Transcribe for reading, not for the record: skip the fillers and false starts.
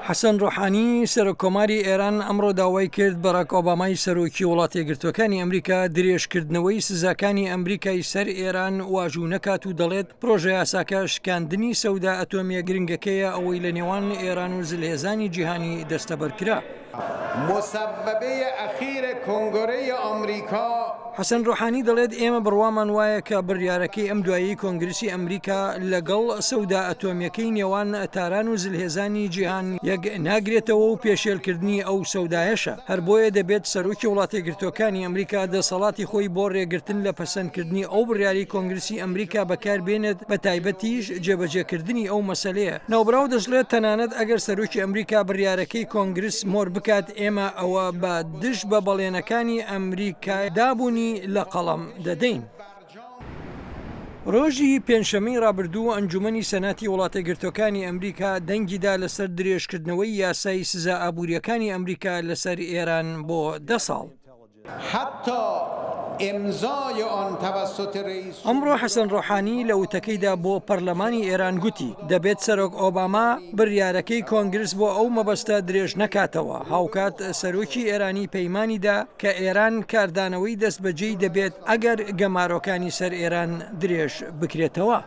حەسەن ڕۆحانی سەرۆکۆماری ئێران ئەمڕۆ داوای کرد بەڕاک ئۆبامای سەرۆکی وڵاتە یەکگرتووەکانی ئەمریکا درێژکردنەوەی سزاکانی ئەمریکای سەر ئێران واژوو نەکات و دەڵێت پرۆژە یاساکە شکاندنی سەودا ئەتۆمیە گرنگەکەیە ئەوەی لە نێوان ئێران و زلهێزانی جیهانی دەستەبەرکرا. مسببه اخیر کنگره آمریکا حەسەن ڕۆحانی دەڵێت ئێمە بڕوامان وایە کە بڕیارەکەی ئەم دوایی کۆنگرسی ئەمریکا لەگەڵ سەودا ئەتۆمیەکەی نێوان تاران و زلهێزانی جیهان یەک ناگرێتەوە و پێشێلکردنی ئەو سەودایەشە. هەر بۆیە دەبێت سەرۆکی وڵاتە یەکگرتووەکانی ئەمریکا دەسەڵاتی خۆی بۆ ڕێگرتن لە پەسەندکردنی ئەو بڕیاری کۆنگرسی ئەمریکا بەکاربێنێت بە تایبەتیش جێبەجێکردنی ئەو مەسەلەیە. ناوبراو دەژڵێت تەنانەت ئەگەر سەرۆکی ئەمریکا بڕیارەکەی کۆنگرس مۆر بکات ئێمە ئەوە بە دژ بە بەڵێنەکانی ئەمریکا دابوونی لە قەڵەم دەدەین. ڕۆژی پێنجشەمەی ڕابردوو ئەنجومەنی سەناتی وڵاتە یەکگرتووەکانی ئەمریکا دەنگیدا لەسەر درێژکردنەوەی یاسای سزا ئابوووریەکانی ئەمریکا لەسەر ئێران بۆ 10 ساڵ. ئەمڕۆ حەسەن ڕۆحانی لە وتەکەیدا بۆ پەرلەمانی ئێران گوتی دەبێت سەرۆک ئۆباما بڕیارەکەی کۆنگرس بۆ ئەو مەبەستە درێژ نەکاتەوە. هاوکات سەرۆکی ئێرانی پەیمانیدا کە ئێران کاردانەوەی دەستبەجێی دەبێت ئەگەر گەمارۆکانی سەر ئێران درێژ بکرێتەوە.